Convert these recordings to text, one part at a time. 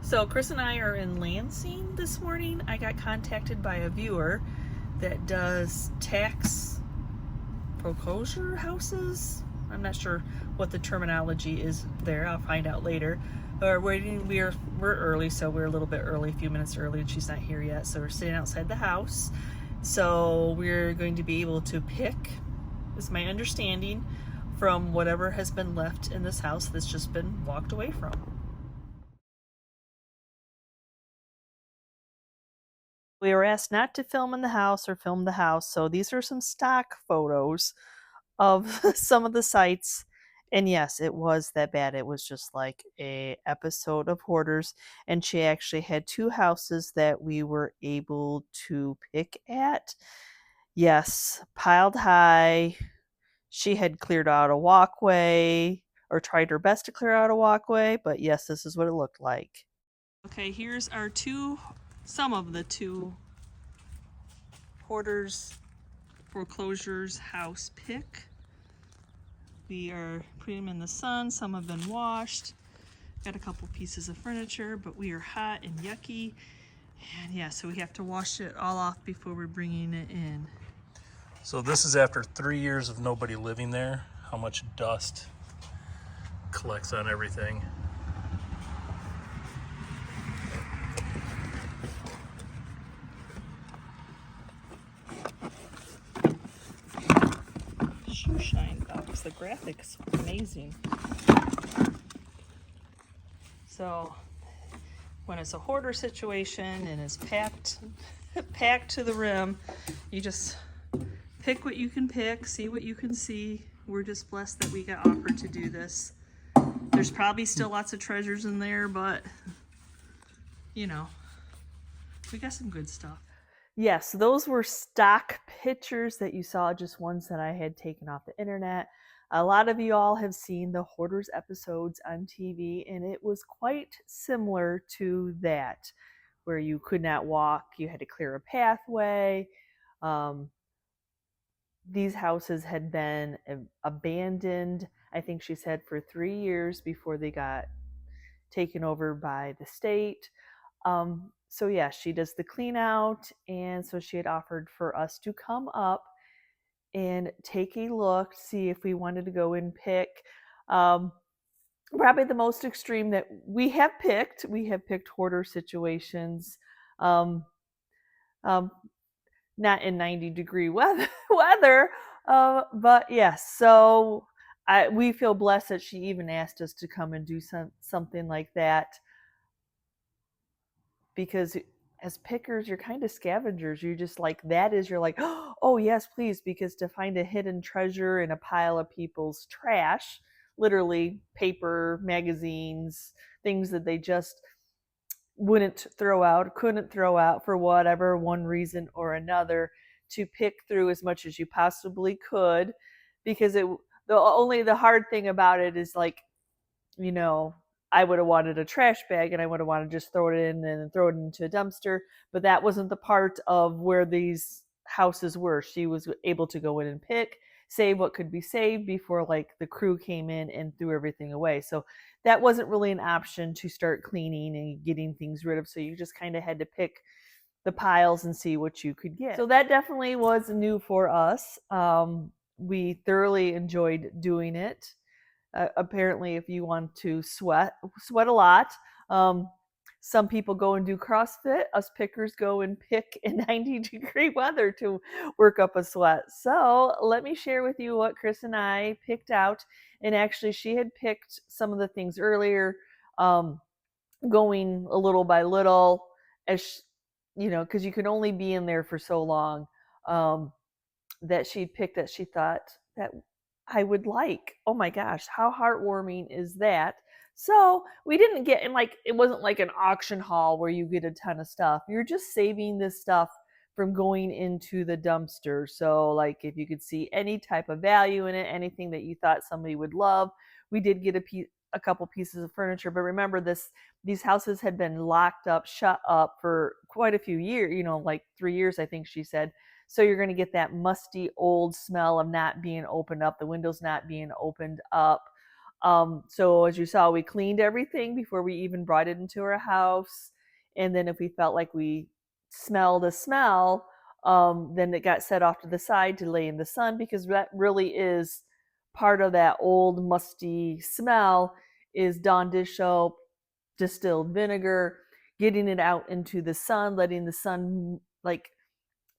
So Chris and I are in Lansing this morning. I got contacted by a viewer that does tax foreclosure houses. I'm not sure what the terminology is there. I'll find out later. We're early, so we're a little bit early, a few minutes early, and she's not here yet. So we're sitting outside the house. So we're going to be able to pick, is my understanding, from whatever has been left in this house that's just been walked away from. We were asked not to film in the house or film the house, so these are some stock photos of some of the sites. And yes, it was that bad. It was just like a episode of Hoarders, and she actually had two houses that we were able to pick at. Yes, piled high. She had cleared out a walkway, or tried her best to clear out a walkway, but yes, this is what it looked like. Okay, here's our some of the two Hoarders foreclosures house pick. We are putting them in the sun. Some have been washed. Got a couple pieces of furniture, but we are hot and yucky. And yeah, so we have to wash it all off before we're bringing it in. So this is after 3 years of nobody living there, how much dust collects on everything. Shoe shine box, the graphics are amazing. So when it's a hoarder situation and it's packed to the rim, you just pick what you can pick, see what you can see. We're just blessed that we got offered to do this. There's probably still lots of treasures in there, but you know, we got some good stuff. Yes, those were stock pictures that you saw, just ones that I had taken off the internet. A lot of you all have seen the Hoarders episodes on TV, and it was quite similar to that, where you could not walk, you had to clear a pathway. These houses had been abandoned, I think she said, for 3 years before they got taken over by the state. So yeah, she does the clean out, and so she had offered for us to come up and take a look, see if we wanted to go and pick. Probably the most extreme that we have picked hoarder situations. Not in 90-degree weather, but yes. So we feel blessed that she even asked us to come and do something like that, because as pickers, you're kind of scavengers. You just like, that is, you're like, oh yes, please, because to find a hidden treasure in a pile of people's trash, literally paper, magazines, things that they just couldn't throw out for whatever one reason or another, to pick through as much as you possibly could, because the hard thing about it is, like, you know, I would have wanted a trash bag and I would have wanted to just throw it in and throw it into a dumpster, but that wasn't the part of where these houses were. She was able to go in and pick, save what could be saved before like the crew came in and threw everything away. So that wasn't really an option to start cleaning and getting things rid of. So you just kind of had to pick the piles and see what you could get. So that definitely was new for us. We thoroughly enjoyed doing it. Apparently, if you want to sweat a lot, some people go and do CrossFit. Us pickers go and pick in 90-degree weather to work up a sweat. So let me share with you what Chris and I picked out. And actually, she had picked some of the things earlier, going a little by little, as you know, because you can only be in there for so long. That she'd picked that she thought that I would like. Oh my gosh, how heartwarming is that? So we didn't get in, like, it wasn't like an auction haul where you get a ton of stuff. You're just saving this stuff from going into the dumpster. So like, if you could see any type of value in it, anything that you thought somebody would love. We did get a couple pieces of furniture, but remember, these houses had been locked up, shut up for quite a few years, like 3 years, I think she said. So you're going to get that musty old smell of not being opened up, the windows not being opened up. So as you saw, we cleaned everything before we even brought it into our house. And then if we felt like we smelled a smell, then it got set off to the side to lay in the sun, because that really is part of that old musty smell, is Dawn dish soap, distilled vinegar, getting it out into the sun, letting the sun like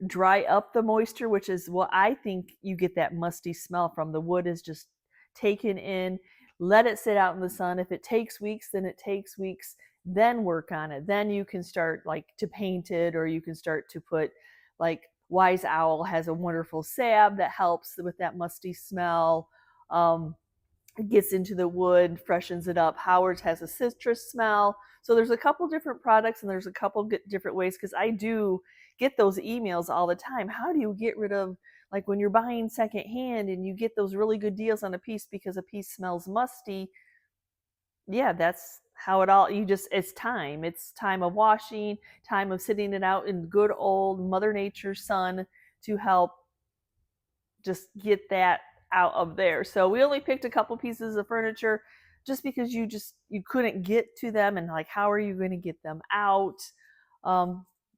dry up the moisture, which is what I think you get that musty smell from. The wood is just taken in, let it sit out in the sun. If it takes weeks, then it takes weeks. Then work on it. Then you can start like to paint it, or you can start to put like Wise Owl has a wonderful salve that helps with that musty smell. It gets into the wood, freshens it up. Howard's has a citrus smell. So there's a couple different products, and there's a couple different ways, because I do get those emails all the time. How do you get rid of, like when you're buying secondhand and you get those really good deals on a piece because a piece smells musty? Yeah, that's how it all, it's time. It's time of washing, time of sitting it out in good old Mother Nature's sun to help just get that out of there. So we only picked a couple pieces of furniture just because you couldn't get to them, and like, how are you going to get them out?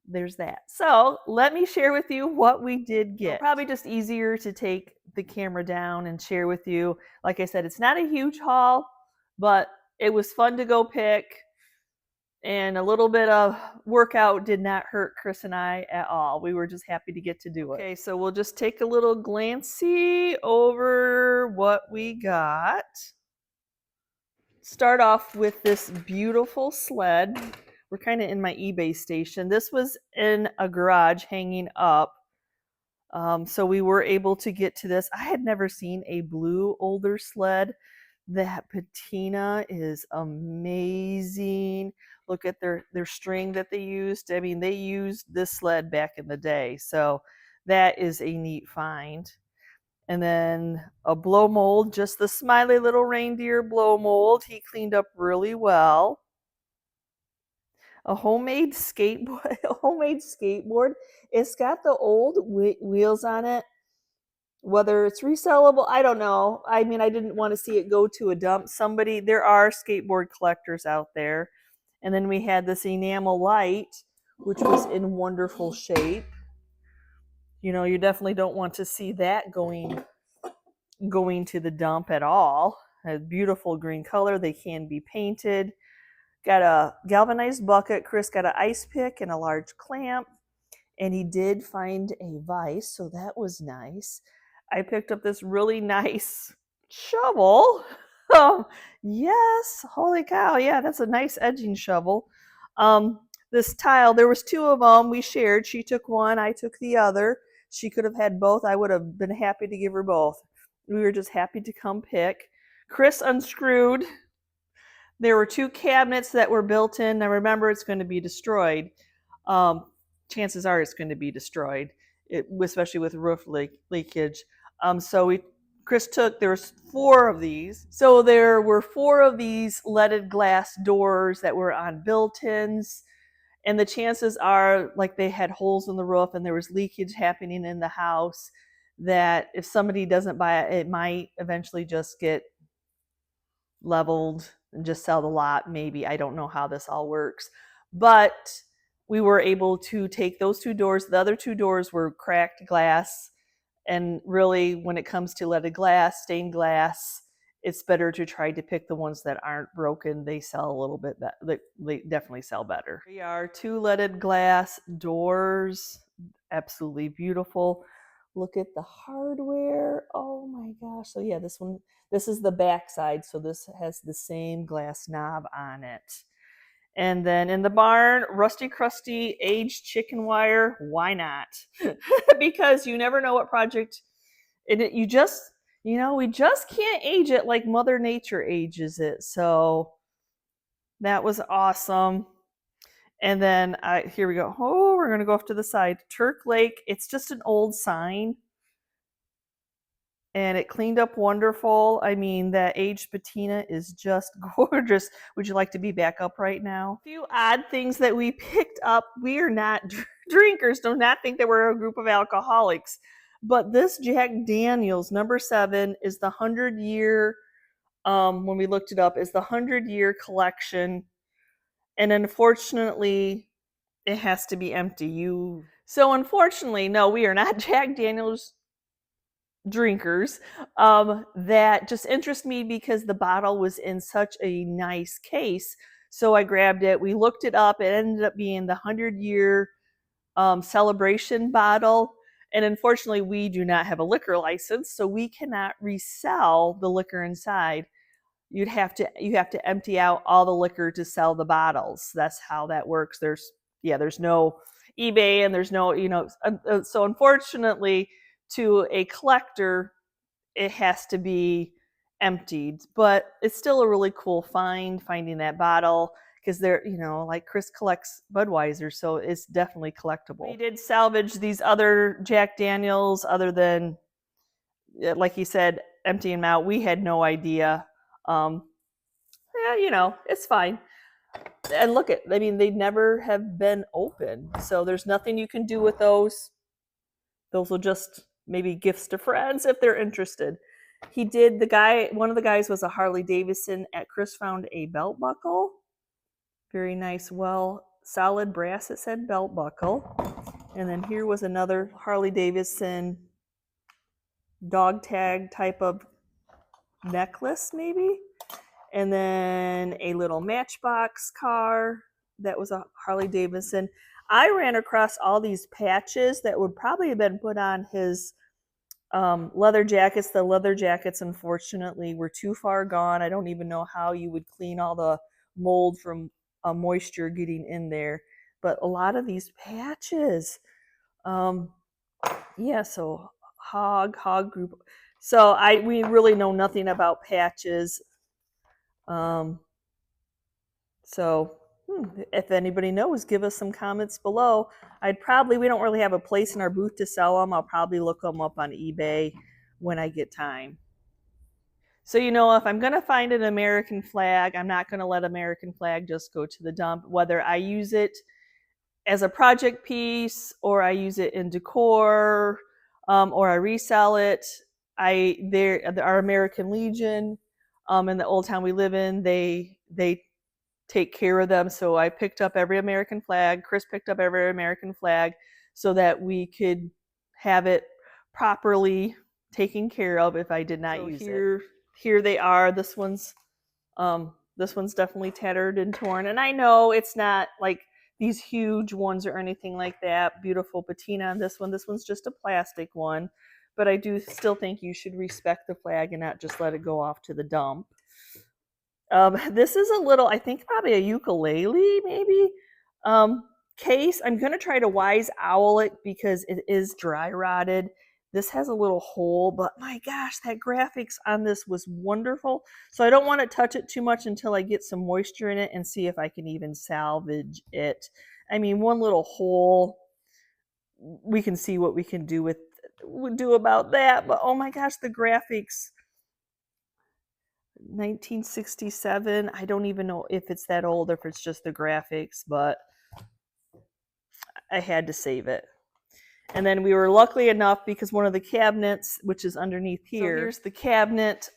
There's that. So let me share with you what we did get. Probably just easier to take the camera down and share with you. Like I said, it's not a huge haul, but it was fun to go pick, and a little bit of workout did not hurt Chris and I at all. We were just happy to get to do it. Okay, so we'll just take a little glance-y over what we got. Start off with this beautiful sled. We're kind of in my eBay station. This was in a garage hanging up. So we were able to get to this. I had never seen a blue older sled. That patina is amazing. Look at their string that they used. I mean, they used this sled back in the day. So that is a neat find. And then a blow mold, just the smiley little reindeer blow mold. He cleaned up really well. A homemade skateboard. A homemade skateboard. It's got the old wheels on it. Whether it's resellable, I don't know. I mean, I didn't want to see it go to a dump. There are skateboard collectors out there. And then we had this enamel light, which was in wonderful shape. You know, you definitely don't want to see that going to the dump at all. A beautiful green color. They can be painted. Got a galvanized bucket. Chris got an ice pick and a large clamp. And he did find a vise, so that was nice. I picked up this really nice shovel. Oh, yes, holy cow, yeah, that's a nice edging shovel. This tile, there was two of them. We shared. She took one, I took the other. She could have had both. I would have been happy to give her both. We were just happy to come pick. Chris unscrewed. There were two cabinets that were built in. Now remember, it's going to be destroyed. Chances are it's going to be destroyed, especially with roof leakage. Chris there's 4 of these. So there were 4 of these leaded glass doors that were on built-ins. And the chances are, like, they had holes in the roof and there was leakage happening in the house, that if somebody doesn't buy it, it might eventually just get leveled and just sell the lot. Maybe, I don't know how this all works. But we were able to take those 2 doors. The other 2 doors were cracked glass. And really, when it comes to leaded glass, stained glass, it's better to try to pick the ones that aren't broken. They sell a little bit better. They definitely sell better. They are 2 leaded glass doors. Absolutely beautiful. Look at the hardware. Oh my gosh. So yeah, this is the back side. So this has the same glass knob on it. And then in the barn, rusty, crusty, aged chicken wire. Why not? Because you never know what project we just can't age it like Mother Nature ages it. So that was awesome. And then here we go. Oh, we're going to go off to the side. Turk Lake. It's just an old sign. And it cleaned up wonderful. I mean, that aged patina is just gorgeous. Would you like to be back up right now? A few odd things that we picked up. We are not drinkers. Do not think that we're a group of alcoholics. But this Jack Daniels number 7 is the 100-year when we looked it up, is the 100-year collection, and unfortunately, it has to be empty. So unfortunately, no, we are not Jack Daniels drinkers. That just interests me because the bottle was in such a nice case. So I grabbed it. We looked it up. It ended up being the 100-year celebration bottle. And unfortunately, we do not have a liquor license, so we cannot resell the liquor inside. You have to empty out all the liquor to sell the bottles. That's how that works. There's no eBay, and there's no, so unfortunately, to a collector, it has to be emptied. But it's still a really cool finding that bottle, because they're, like Chris collects Budweiser, so it's definitely collectible. We did salvage these other Jack Daniels, other than, like he said, emptying them out. We had no idea. It's fine. And look they never have been open, so there's nothing you can do with those. Those will just maybe gifts to friends if they're interested. One of the guys was a Harley Davidson. Chris found a belt buckle. Very nice, solid brass, it said, belt buckle. And then here was another Harley Davidson dog tag type of necklace, maybe. And then a little Matchbox car that was a Harley Davidson. I ran across all these patches that would probably have been put on his leather jackets. The leather jackets, unfortunately, were too far gone. I don't even know how you would clean all the mold from moisture getting in there. But a lot of these patches. So hog group. So we really know nothing about patches. If anybody knows, give us some comments below. We don't really have a place in our booth to sell them. I'll probably look them up on eBay when I get time. So, if I'm going to find an American flag, I'm not going to let American flag just go to the dump. Whether I use it as a project piece, or I use it in decor, or I resell it, our American Legion, in the old town we live in, they take care of them. So I picked up every American flag. Chris picked up every American flag so that we could have it properly taken care of if I did not use it. Here they are. This one's definitely tattered and torn. And I know it's not like these huge ones or anything like that. Beautiful patina on this one. This one's just a plastic one. But I do still think you should respect the flag and not just let it go off to the dump. This is a little, I think probably a ukulele, maybe, case. I'm going to try to wise owl it because it is dry rotted. This has a little hole, but my gosh, that graphics on this was wonderful. So I don't want to touch it too much until I get some moisture in it and see if I can even salvage it. I mean, one little hole, we can see what we can do about that. But oh my gosh, the graphics. 1967. I don't even know if it's that old or if it's just the graphics, but I had to save it. And then we were lucky enough because one of the cabinets, which is underneath here, so here's the cabinet.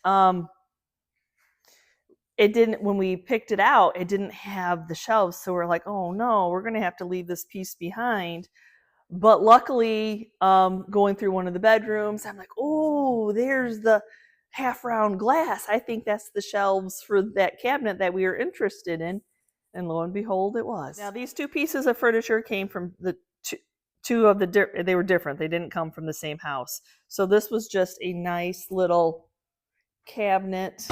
It didn't, when we picked it out, it didn't have the shelves. So we're like, oh no, we're going to have to leave this piece behind. But luckily, going through one of the bedrooms, I'm like, oh, there's the half round glass. I think that's the shelves for that cabinet that we were interested in. And lo and behold, it was. Now, these two pieces of furniture came from they were different. They didn't come from the same house. So this was just a nice little cabinet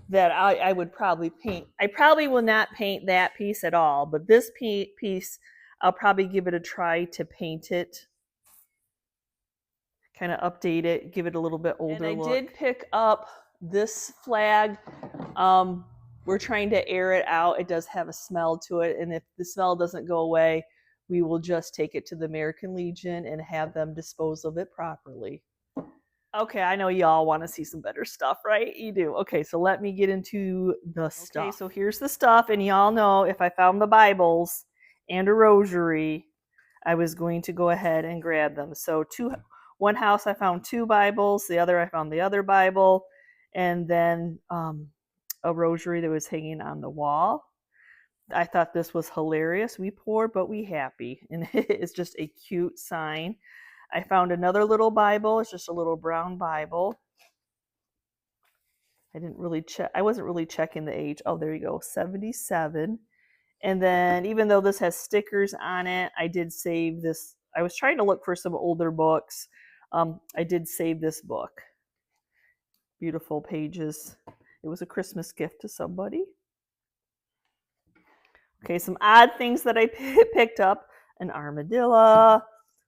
that I would probably paint. I probably will not paint that piece at all, but this piece, I'll probably give it a try to paint it, kind of update it, give it a little bit older look. And I did pick up this flag. We're trying to air it out. It does have a smell to it, and if the smell doesn't go away, we will just take it to the American Legion and have them dispose of it properly. Okay, I know y'all want to see some better stuff, right? You do. Okay, so let me get into the stuff. Okay, so here's the stuff, and y'all know if I found the Bibles and a rosary, I was going to go ahead and grab them. So one house I found 2 Bibles, the other I found the other Bible, and then a rosary that was hanging on the wall. I thought this was hilarious. We poor, but we happy. And it's just a cute sign. I found another little Bible. It's just a little brown Bible. I didn't really check. I wasn't really checking the age. Oh, there you go, 77. And then even though this has stickers on it, I did save this. I was trying to look for some older books. I did save this book. Beautiful pages. It was a Christmas gift to somebody. Okay, some odd things that I picked up. An armadillo.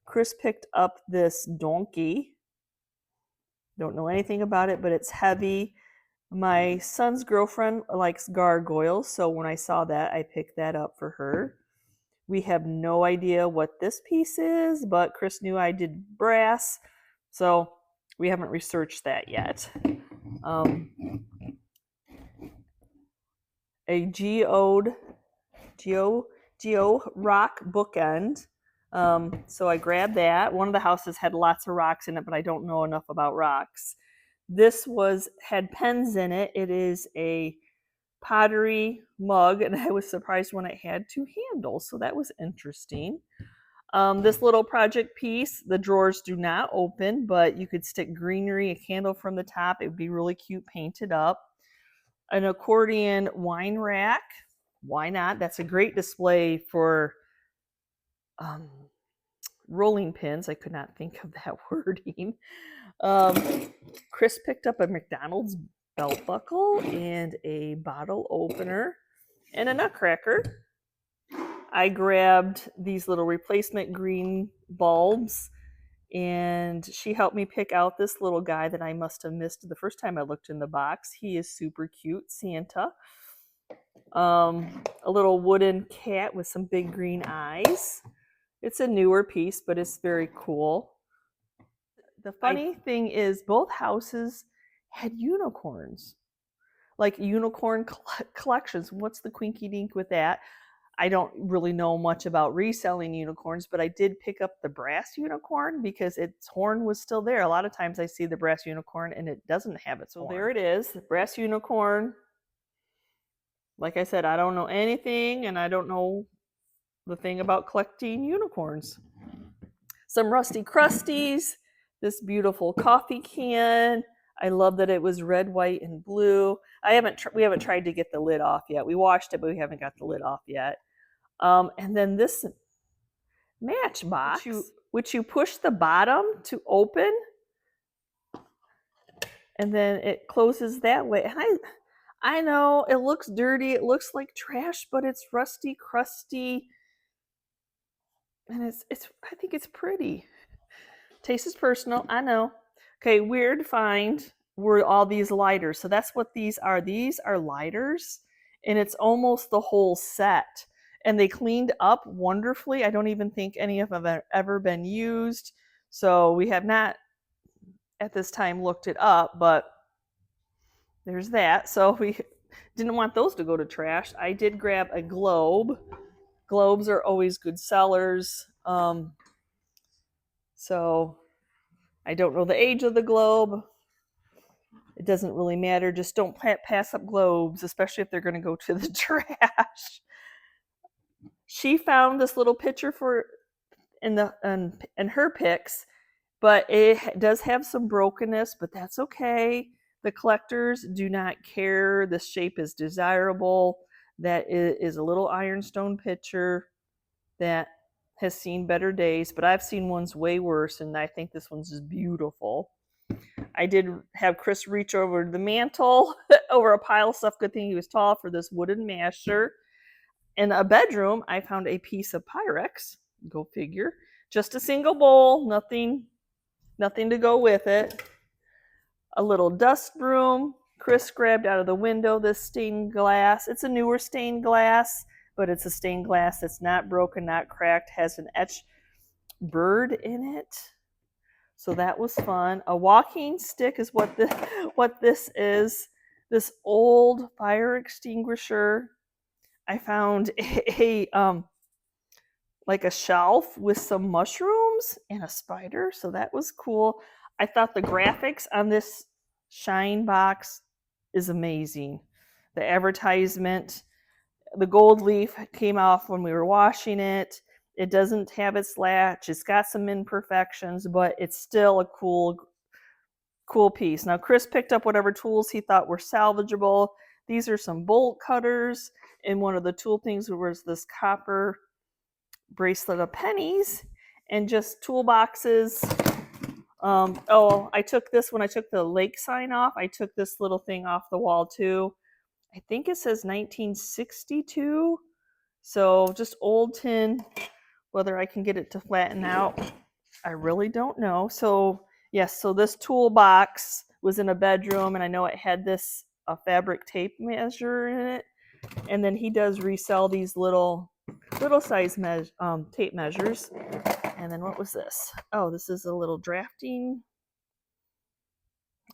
Chris picked up this donkey. Don't know anything about it, but it's heavy. My son's girlfriend likes gargoyles, so when I saw that, I picked that up for her. We have no idea what this piece is, but Chris knew I did brass, so we haven't researched that yet. A geode rock bookend. So I grabbed that. One of the houses had lots of rocks in it, but I don't know enough about rocks. This had pens in it. It is a pottery mug, and I was surprised when it had 2 handles, so that was interesting. This little project piece, the drawers do not open, but you could stick greenery, a candle from the top. It would be really cute painted up. An accordion wine rack. Why not? That's a great display for rolling pins. I could not think of that wording. Chris picked up a McDonald's belt buckle and a bottle opener and a nutcracker. I grabbed these little replacement green bulbs, and she helped me pick out this little guy that I must have missed the first time I looked in the box. He is super cute, Santa. A little wooden cat with some big green eyes. It's a newer piece, but it's very cool. The funny thing is both houses had unicorns, like unicorn collections. What's the quinky dink with that? I don't really know much about reselling unicorns, but I did pick up the brass unicorn because its horn was still there. A lot of times I see the brass unicorn and it doesn't have its horn. So there it is, the brass unicorn. Like I said, I don't know anything, and I don't know the thing about collecting unicorns. Some Rusty Crusties, this beautiful coffee can. I love that it was red, white, and blue. We haven't tried to get the lid off yet. We washed it, but we haven't got the lid off yet. And then this matchbox, which you push the bottom to open, and then it closes that way. And I know it looks dirty, it looks like trash, but it's rusty, crusty, and I think it's pretty. Taste is personal, I know. Okay, weird find were all these lighters. So that's what these are. These are lighters, and it's almost the whole set. And they cleaned up wonderfully. I don't even think any of them have ever been used. So we have not at this time looked it up, but there's that. So we didn't want those to go to trash. I did grab a globe. Globes are always good sellers. So I don't know the age of the globe. It doesn't really matter. Just don't pass up globes, especially if they're going to go to the trash. She found this little picture in her pics, but it does have some brokenness, but that's okay. The collectors do not care. The shape is desirable. That is a little ironstone picture that has seen better days, but I've seen ones way worse, and I think this one's just beautiful. I did have Chris reach over the mantle, over a pile of stuff. Good thing he was tall for this wooden masher. In a bedroom, I found a piece of Pyrex. Go figure. Just a single bowl, nothing to go with it. A little dust broom. Chris grabbed out of the window this stained glass. It's a newer stained glass, but it's a stained glass that's not broken, not cracked, has an etched bird in it. So that was fun. A walking stick is what this is. This old fire extinguisher. I found like a shelf with some mushrooms and a spider. So that was cool. I thought the graphics on this Shine box is amazing. The advertisement, the gold leaf came off when we were washing it. It doesn't have its latch. It's got some imperfections, but it's still a cool piece. Now Chris picked up whatever tools he thought were salvageable. These are some bolt cutters, and one of the tool things was this copper bracelet of pennies, and just toolboxes. I took this when I took the lake sign off. I took this little thing off the wall too. I think it says 1962. So just old tin. Whether I can get it to flatten out, I really don't know. So yes, so this toolbox was in a bedroom, and I know it had this fabric tape measure in it. And then he does resell these little size tape measures. And then what was this? Oh, this is a little drafting.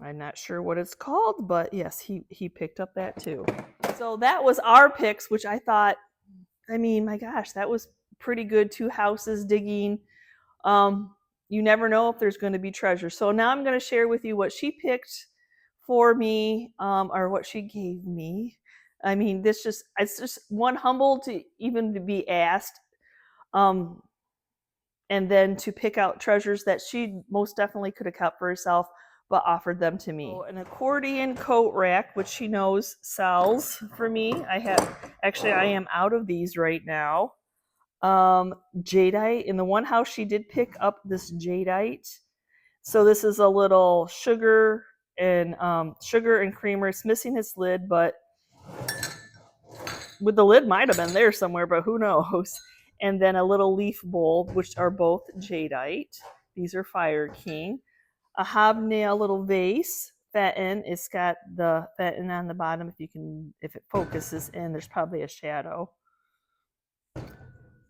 I'm not sure what it's called, but yes, he picked up that too. So that was our picks, which I thought, I mean, my gosh, that was pretty good. 2 houses digging. You never know if there's going to be treasure. So now I'm going to share with you what she picked for me, or what she gave me. I mean, it's just one, humble to even to be asked, and then to pick out treasures that she most definitely could have kept for herself, but offered them to me. So an accordion coat rack, which she knows sells for me. I am out of these right now. Jadeite. In the one house, she did pick up this jadeite. So this is a little sugar and creamer. It's missing its lid, but the lid might have been there somewhere, but who knows? And then a little leaf bowl, which are both jadeite. These are Fire King. A hobnail little vase, Fenton. It's got the Fenton on the bottom. If it focuses in, there's probably a shadow.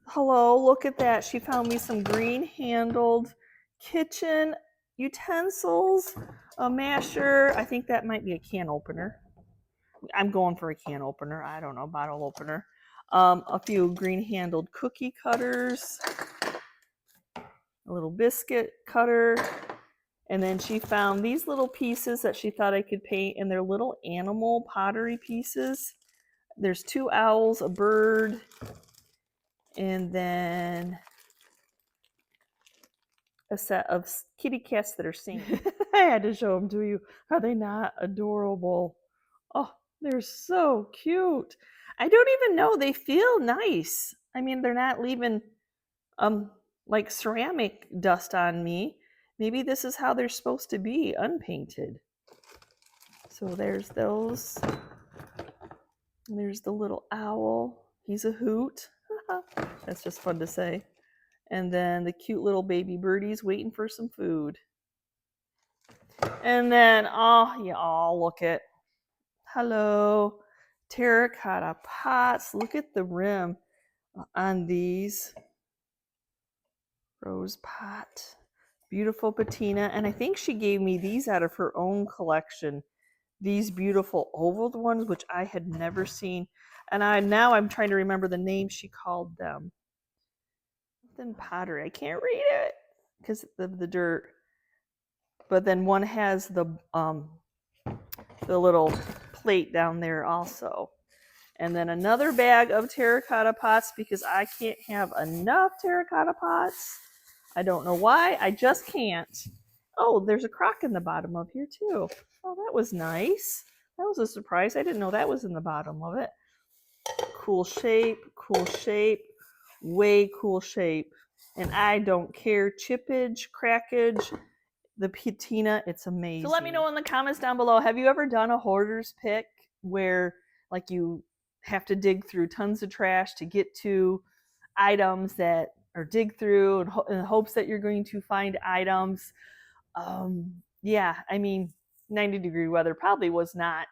Hello, look at that. She found me some green-handled kitchen utensils, a masher. I think that might be a can opener. I'm going for a can opener. I don't know, bottle opener. A few green-handled cookie cutters, a little biscuit cutter, and then she found these little pieces that she thought I could paint, and they're little animal pottery pieces. There's 2 owls, a bird, and then a set of kitty cats that are singing. I had to show them to you. Are they not adorable? Oh, they're so cute. I don't even know. They feel nice. I mean, they're not leaving like ceramic dust on me. Maybe this is how they're supposed to be, unpainted. So there's those. And there's the little owl. He's a hoot. That's just fun to say. And then the cute little baby birdies waiting for some food. And then, look at, hello, terracotta pots. Look at the rim on these. Rose pot. Beautiful patina. And I think she gave me these out of her own collection. These beautiful oval ones, which I had never seen. And I'm trying to remember the name she called them. Then pottery. I can't read it because of the dirt. But then one has the little plate down there also. And then another bag of terracotta pots because I can't have enough terracotta pots. I don't know why. I just can't. Oh, there's a crock in the bottom of here too. Oh, that was nice. That was a surprise. I didn't know that was in the bottom of it. Cool shape, way cool shape. And I don't care, chippage, crackage, the patina, it's amazing. So let me know in the comments down below, have you ever done a hoarder's pick where like you have to dig through tons of trash to get to items that are dig through in hopes that you're going to find items? Yeah, I mean, 90-degree weather probably was not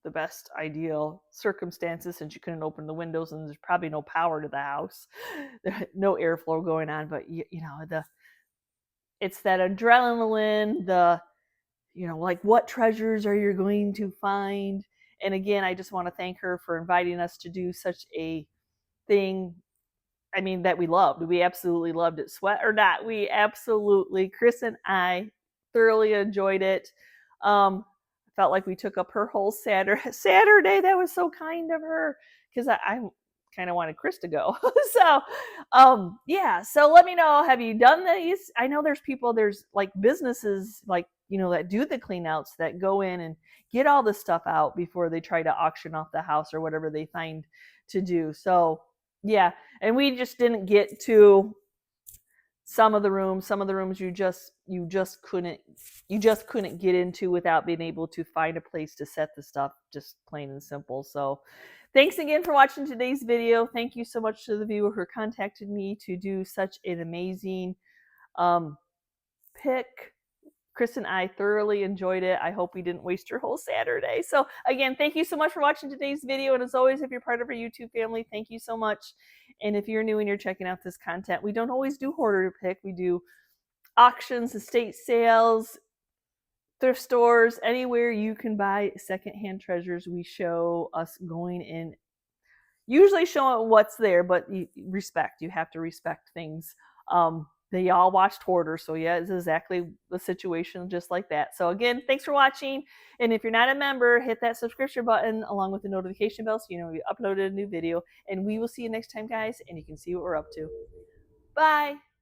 the best ideal circumstances since you couldn't open the windows and there's probably no power to the house, no airflow going on. But it's that adrenaline, like what treasures are you going to find? And again, I just want to thank her for inviting us to do such a thing. I mean, that we loved. We absolutely loved it. Sweat or not, Chris and I thoroughly enjoyed it. felt like we took up her whole Saturday. That was so kind of her, because I kind of wanted Chris to go. So yeah, so let me know, have you done these? I know there's people, there's like businesses, like, you know, that do the clean outs, that go in and get all the stuff out before they try to auction off the house or whatever they find to do. So yeah, and we just didn't get to some of the rooms you just couldn't get into without being able to find a place to set the stuff, just plain and simple. So thanks again for watching today's video. Thank you so much to the viewer who contacted me to do such an amazing pick. Chris and I thoroughly enjoyed it. I hope we didn't waste your whole Saturday. So again, thank you so much for watching today's video. And as always, if you're part of our YouTube family, thank you so much. And if you're new and you're checking out this content, we don't always do hoarder pick. We do auctions, estate sales, thrift stores, anywhere you can buy secondhand treasures. We show us going in, usually showing what's there, but you have to respect things. They all watched Hoarders, so yeah, it's exactly the situation just like that. So again, thanks for watching, and if you're not a member, hit that subscription button along with the notification bell so you know we uploaded a new video, and we will see you next time, guys, and you can see what we're up to. Bye!